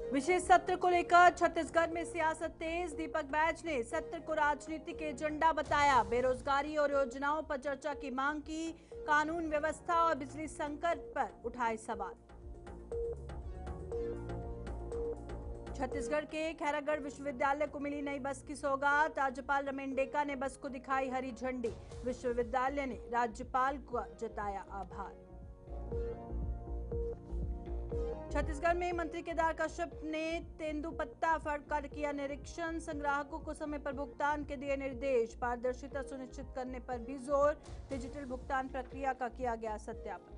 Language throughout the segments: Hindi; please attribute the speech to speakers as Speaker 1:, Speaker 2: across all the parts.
Speaker 1: विशेष सत्र को लेकर छत्तीसगढ़ में सियासत तेज। दीपक बैज ने सत्र को राजनीति के एजेंडा बताया। बेरोजगारी और योजनाओं पर चर्चा की मांग की। कानून व्यवस्था और बिजली संकट पर उठाए सवाल। छत्तीसगढ़ के खैरागढ़ विश्वविद्यालय को मिली नई बस की सौगात। राज्यपाल रमेन ने बस को दिखाई हरी झंडी। विश्वविद्यालय ने राज्यपाल का जताया आभार। छत्तीसगढ़ में मंत्री केदार कश्यप ने तेंदुपत्ता फड़ का किया निरीक्षण। संग्राहकों को समय पर भुगतान के दिए निर्देश। पारदर्शिता सुनिश्चित करने पर भी जोर। डिजिटल भुगतान प्रक्रिया का किया गया सत्यापन।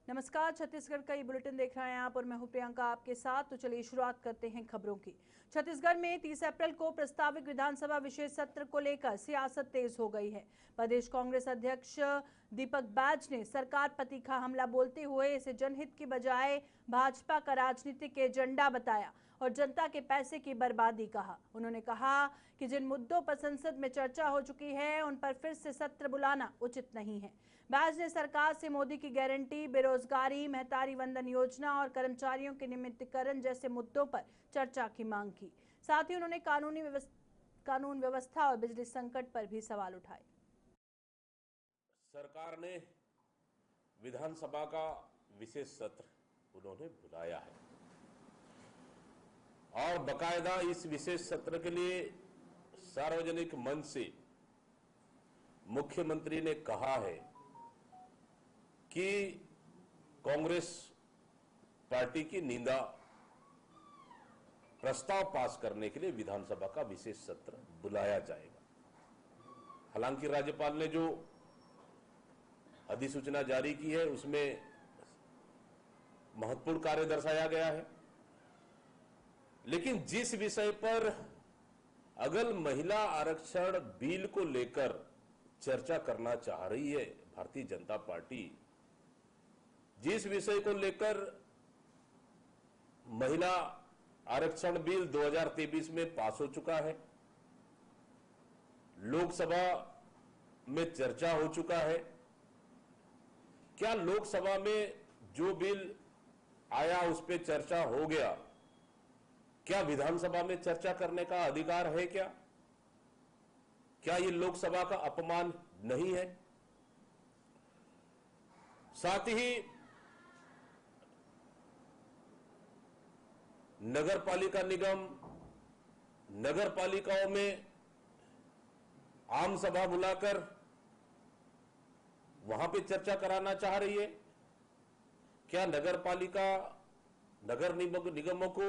Speaker 1: नमस्कार, छत्तीसगढ़ का ये बुलेटिन देख रहे हैं आप और मैं हूं प्रियंका आपके साथ। तो चलिए शुरुआत करते हैं खबरों की। छत्तीसगढ़ में 30 अप्रैल को प्रस्तावित विधानसभा विशेष सत्र को लेकर सियासत तेज हो गई है। प्रदेश कांग्रेस अध्यक्ष दीपक बैज ने सरकार पर तीखा हमला बोलते हुए इसे जनहित की बजाय भाजपा का राजनीतिक एजेंडा बताया और जनता के पैसे की बर्बादी कहा। उन्होंने कहा कि जिन मुद्दों पर संसद में चर्चा हो चुकी है उन पर फिर से सत्र बुलाना उचित नहीं है। बैज ने सरकार से मोदी की गारंटी, बेरोजगारी, महतारी वंदन योजना और कर्मचारियों के नियमितीकरण जैसे मुद्दों पर चर्चा की मांग की। साथ ही उन्होंने कानून व्यवस्था और बिजली संकट पर भी सवाल उठाए।
Speaker 2: सरकार ने विधानसभा का विशेष सत्र उन्होंने बुलाया है और बकायदा इस विशेष सत्र के लिए सार्वजनिक मंच से मुख्यमंत्री ने कहा है कि कांग्रेस पार्टी की निंदा प्रस्ताव पास करने के लिए विधानसभा का विशेष सत्र बुलाया जाएगा। हालांकि राज्यपाल ने जो अधिसूचना जारी की है उसमें महत्वपूर्ण कार्य दर्शाया गया है, लेकिन जिस विषय पर अगर महिला आरक्षण बिल को लेकर चर्चा करना चाह रही है भारतीय जनता पार्टी, जिस विषय को लेकर महिला आरक्षण बिल 2023 में पास हो चुका है, लोकसभा में चर्चा हो चुका है, क्या लोकसभा में जो बिल आया उस पर चर्चा हो गया, क्या विधानसभा में चर्चा करने का अधिकार है? क्या ये लोकसभा का अपमान नहीं है? साथ ही नगरपालिका निगम, नगरपालिकाओं में आम सभा बुलाकर वहां पे चर्चा कराना चाह रही है। क्या नगरपालिका, नगर निगमों को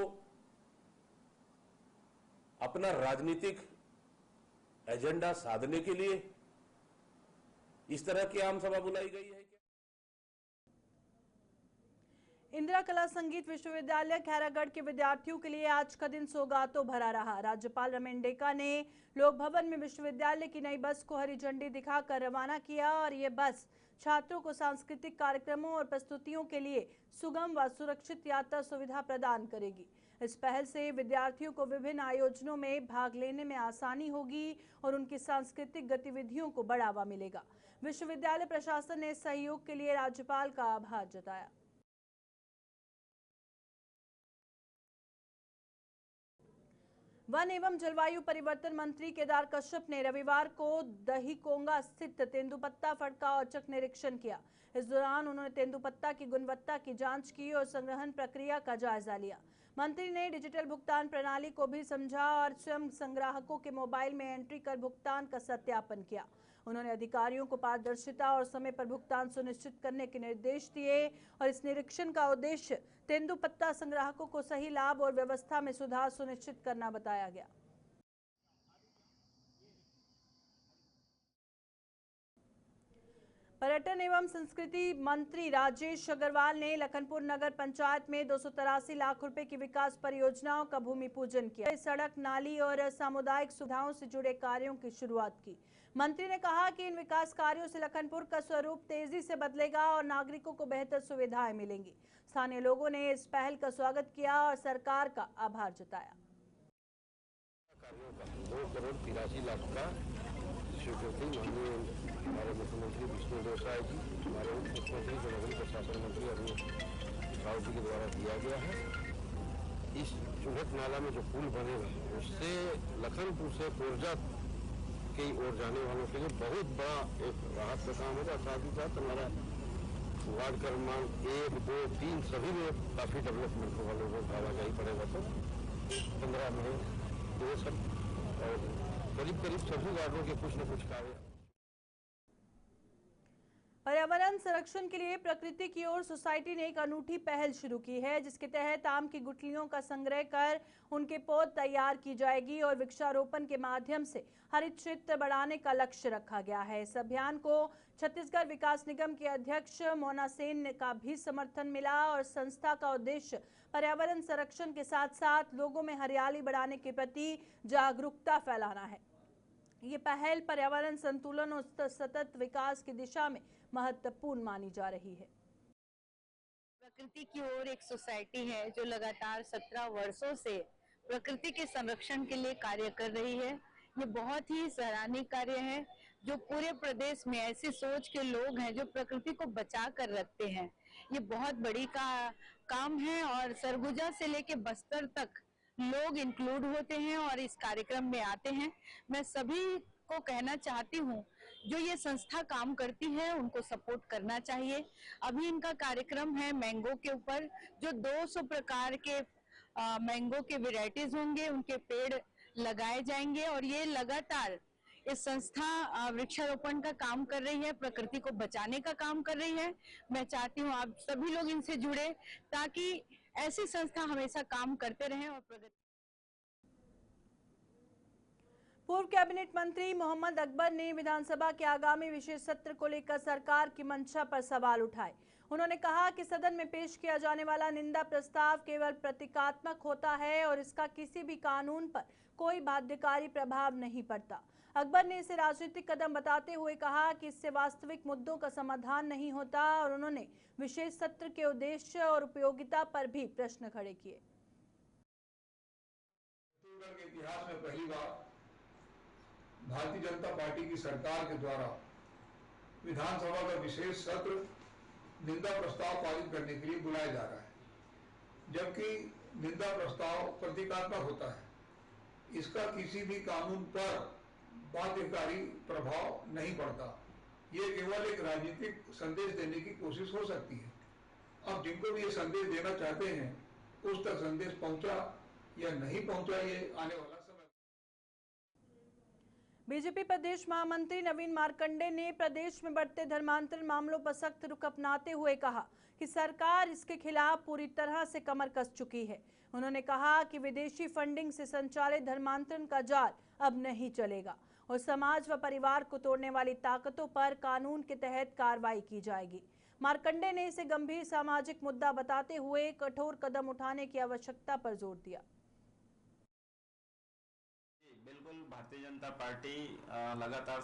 Speaker 2: अपना राजनीतिक एजेंडा साधने के लिए इस तरह की आम सभा बुलाई गई है?
Speaker 1: इंदिरा कला संगीत विश्वविद्यालय खैरागढ़ के विद्यार्थियों के लिए आज का दिन सौगातों भरा रहा। राज्यपाल रमेन ने लोक भवन में विश्वविद्यालय की नई बस को हरी झंडी दिखाकर रवाना किया और ये बस छात्रों को सांस्कृतिक कार्यक्रमों और प्रस्तुतियों के लिए सुगम व सुरक्षित यात्रा सुविधा प्रदान करेगी। इस पहल से विद्यार्थियों को विभिन्न आयोजनों में भाग लेने में आसानी होगी और उनकी सांस्कृतिक गतिविधियों को बढ़ावा मिलेगा। विश्वविद्यालय प्रशासन ने इस सहयोग के लिए राज्यपाल का आभार जताया। वन एवं जलवायु परिवर्तन मंत्री केदार कश्यप ने रविवार को दहीकोंगा स्थित तेंदुपत्ता फड़ का औचक निरीक्षण किया। इस दौरान उन्होंने तेंदुपत्ता की गुणवत्ता की जांच की और संग्रहण प्रक्रिया का जायजा लिया। मंत्री ने डिजिटल भुगतान प्रणाली को भी समझा और स्वयं संग्राहकों के मोबाइल में एंट्री कर भुगतान का सत्यापन किया। उन्होंने अधिकारियों को पारदर्शिता और समय पर भुगतान सुनिश्चित करने के निर्देश दिए और इस निरीक्षण का उद्देश्य तेंदुपत्ता संग्राहकों को सही लाभ और व्यवस्था में सुधार सुनिश्चित करना बताया गया। पर्यटन एवं संस्कृति मंत्री राजेश अग्रवाल ने लखनपुर नगर पंचायत में 283 लाख रुपए की विकास परियोजनाओं का भूमि पूजन किया। सड़क, नाली और सामुदायिक सुविधाओं से जुड़े कार्यों की शुरुआत की। मंत्री ने कहा कि इन विकास कार्यों से लखनपुर का स्वरूप तेजी से बदलेगा और नागरिकों को बेहतर सुविधाएं मिलेंगी। स्थानीय लोगों ने इस पहल का स्वागत किया और सरकार का आभार जताया।
Speaker 3: 2 करोड़ 83 लाख का स्वीकृति माननीय हमारे मुख्यमंत्री विष्णुदेव साय जी, हमारे उप मुख्यमंत्री जनगण प्रशासन मंत्री अरुण राव जी के द्वारा दिया गया है। इस चुहट नाला में जो पुल बनेगा उससे लखनपुर से कोरजा की ओर जाने वालों के लिए बहुत बड़ा एक राहत का काम होगा। साथ ही साथ हमारा वार्ड क्रमांक 1, 2, 3 सभी में काफी डेवलपमेंट होगा। लोगों को आवाजाही पड़ेगा तो 15 महीने ये सब और करीब सभी वार्डों के कुछ न कुछ कार्य।
Speaker 1: पर्यावरण संरक्षण के लिए प्रकृति की ओर सोसाइटी ने एक अनूठी पहल शुरू की है, जिसके तहत आम की गुठलियों का संग्रह कर उनके पौध तैयार की जाएगी और वृक्षारोपण के माध्यम से हरित क्षेत्र बढ़ाने का लक्ष्य रखा गया है। इस अभियान को छत्तीसगढ़ विकास निगम के अध्यक्ष मोना सेन का भी समर्थन मिला और संस्था का उद्देश्य पर्यावरण संरक्षण के साथ साथ लोगों में हरियाली बढ़ाने के प्रति जागरूकता फैलाना है। ये पहल पर्यावरण संतुलन और सतत विकास की दिशा में महत्वपूर्ण मानी जा रही है।
Speaker 4: प्रकृति की ओर एक सोसाइटी है जो लगातार 17 वर्षों से प्रकृति के संरक्षण के लिए कार्य कर रही है। ये बहुत ही सराहनीय कार्य है। जो पूरे प्रदेश में ऐसी सोच के लोग हैं जो प्रकृति को बचा कर रखते हैं, ये बहुत बड़ी काम है और सरगुजा से लेके बस्तर तक लोग इंक्लूड होते हैं और इस कार्यक्रम में आते हैं। मैं सभी को कहना चाहती हूँ जो ये संस्था काम करती है उनको सपोर्ट करना चाहिए। अभी इनका कार्यक्रम है मैंगो के ऊपर, जो 200 प्रकार के मैंगो के वेराइटीज होंगे, उनके पेड़ लगाए जाएंगे और ये लगातार इस संस्था वृक्षारोपण का काम कर रही है, प्रकृति को बचाने का काम कर रही है। मैं चाहती हूँ आप सभी लोग इनसे जुड़े ताकि ऐसी संस्था हमेशा काम करते रहें और प्रगति।
Speaker 1: पूर्व कैबिनेट मंत्री मोहम्मद अकबर ने विधानसभा के आगामी विशेष सत्र को लेकर सरकार की मंशा पर सवाल उठाए। उन्होंने कहा कि सदन में पेश किया जाने वाला निंदा प्रस्ताव केवल प्रतीकात्मक होता है और इसका किसी भी कानून पर कोई बाध्यकारी प्रभाव नहीं पड़ता। अकबर ने इसे राजनीतिक कदम बताते हुए कहा कि इससे वास्तविक मुद्दों का समाधान नहीं होता और उन्होंने विशेष सत्र के उद्देश्य और उपयोगिता पर भी प्रश्न खड़े किए।
Speaker 5: छत्तीसगढ़ के इतिहास में पहली बार भारतीय जनता पार्टी की सरकार के द्वारा विधानसभा का विशेष सत्र निंदा प्रस्ताव पारित करने के लिए बुलाया जा रहा है, जबकि निंदा प्रस्ताव प्रतीकात्मक होता है। इसका किसी भी कानून पर बाध्यकारी प्रभाव नहीं पड़ता। ये केवल एक राजनीतिक संदेश देने की कोशिश हो सकती है। अब जिनको भी ये संदेश देना चाहते हैं उस तक संदेश पहुंचा या नहीं पहुंचा, ये आने वाला समय।
Speaker 1: बीजेपी प्रदेश महामंत्री नवीन मार्कंडे ने प्रदेश में बढ़ते धर्मांतरण मामलों पर सख्त रुख अपनाते हुए कहा कि सरकार इसके खिलाफ पूरी तरह से कमर कस चुकी है। उन्होंने कहा कि विदेशी फंडिंग से संचालित धर्मांतरण का जाल अब नहीं चलेगा और समाज व परिवार को तोड़ने वाली ताकतों पर कानून के तहत कार्रवाई की जाएगी। मार्कंडे ने इसे गंभीर सामाजिक मुद्दा बताते हुए कठोर कदम उठाने की आवश्यकता पर जोर दिया।
Speaker 6: बिल्कुल, भारतीय जनता पार्टी लगातार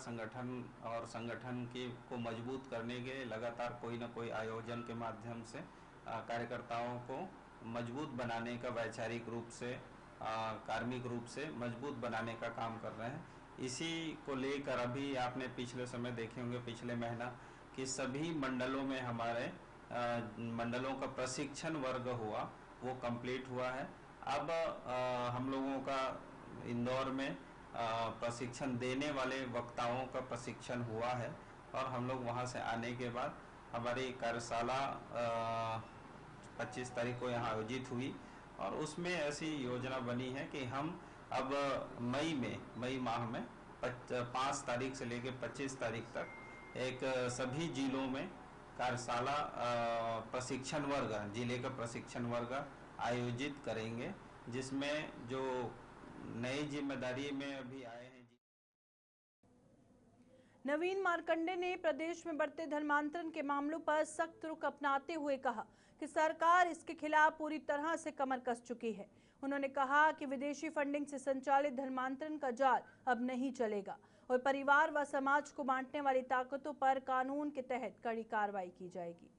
Speaker 6: संगठन को मजबूत करने के लगातार कोई न कोई आयोजन के माध्यम से कार्यकर्ताओं को मजबूत बनाने का, वैचारिक रूप से, कार्मिक रूप से मजबूत बनाने का काम कर रहे हैं। इसी को लेकर अभी आपने पिछले समय देखे होंगे, पिछले महीना कि सभी मंडलों में हमारे मंडलों का प्रशिक्षण वर्ग हुआ, वो कंप्लीट हुआ है। अब हम लोगों का इंदौर में प्रशिक्षण देने वाले वक्ताओं का प्रशिक्षण हुआ है और हम लोग वहां से आने के बाद हमारी कार्यशाला 25 तारीख को यहाँ आयोजित हुई और उसमें ऐसी योजना बनी है कि हम अब मई माह में 5 तारीख से लेकर 25 तारीख तक एक सभी जिलों में कार्यशाला प्रशिक्षण वर्ग, जिले का प्रशिक्षण वर्ग आयोजित करेंगे, जिसमें जो नई जिम्मेदारी में अभी आए हैं।
Speaker 1: नवीन मार्कंडे ने प्रदेश में बढ़ते धर्मांतरण के मामलों पर सख्त रुख अपनाते हुए कहा कि सरकार इसके खिलाफ पूरी तरह से कमर कस चुकी है। उन्होंने कहा कि विदेशी फंडिंग से संचालित धर्मांतरण का जाल अब नहीं चलेगा और परिवार व समाज को बांटने वाली ताकतों पर कानून के तहत कड़ी कार्रवाई की जाएगी।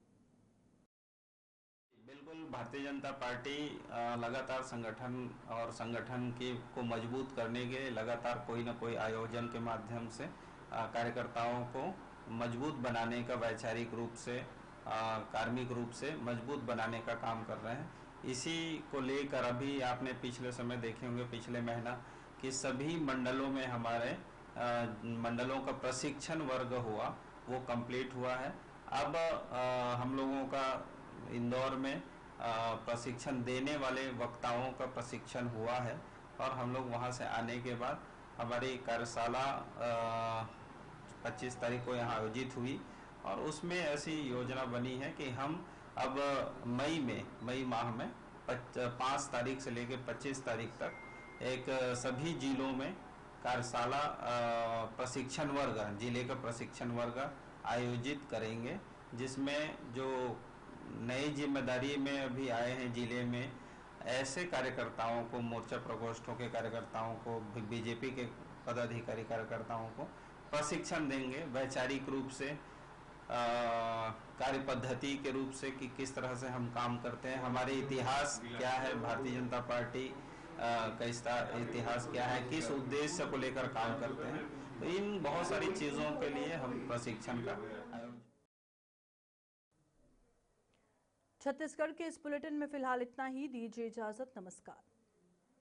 Speaker 6: बिल्कुल, भारतीय जनता पार्टी लगातार संगठन को मजबूत करने के लगातार कोई न कोई आयोजन के माध्यम से कार्यकर्ताओं को मजबूत बनाने का, वैचारिक रूप से, कार्मिक रूप से मजबूत बनाने का काम कर रहे हैं। इसी को लेकर अभी आपने पिछले समय देखे होंगे, पिछले महीना कि सभी मंडलों में हमारे मंडलों का प्रशिक्षण वर्ग हुआ, वो कंप्लीट हुआ है। अब हम लोगों का इंदौर में प्रशिक्षण देने वाले वक्ताओं का प्रशिक्षण हुआ है और हम लोग वहाँ से आने के बाद हमारी कार्यशाला 25 तारीख को यहाँ आयोजित हुई और उसमें ऐसी योजना बनी है कि हम अब मई माह में 5 तारीख से लेकर 25 तारीख तक एक सभी जिलों में कार्यशाला प्रशिक्षण वर्ग, जिले का प्रशिक्षण वर्ग आयोजित करेंगे, जिसमें जो नई जिम्मेदारी में अभी आए हैं जिले में, ऐसे कार्यकर्ताओं को, मोर्चा प्रकोष्ठों के कार्यकर्ताओं को, बीजेपी के पदाधिकारी कार्यकर्ताओं को प्रशिक्षण देंगे वैचारिक रूप से, कार्य पद्धति के रूप से कि किस तरह से हम काम करते हैं, हमारे इतिहास क्या है, भारतीय जनता पार्टी का इतिहास क्या है, किस उद्देश्य को लेकर काम करते हैं। तो इन बहुत सारी चीज़ों के लिए हम प्रशिक्षण का
Speaker 1: छत्तीसगढ़ के इस बुलेटिन में फिलहाल इतना ही। दीजिए इजाजत, नमस्कार।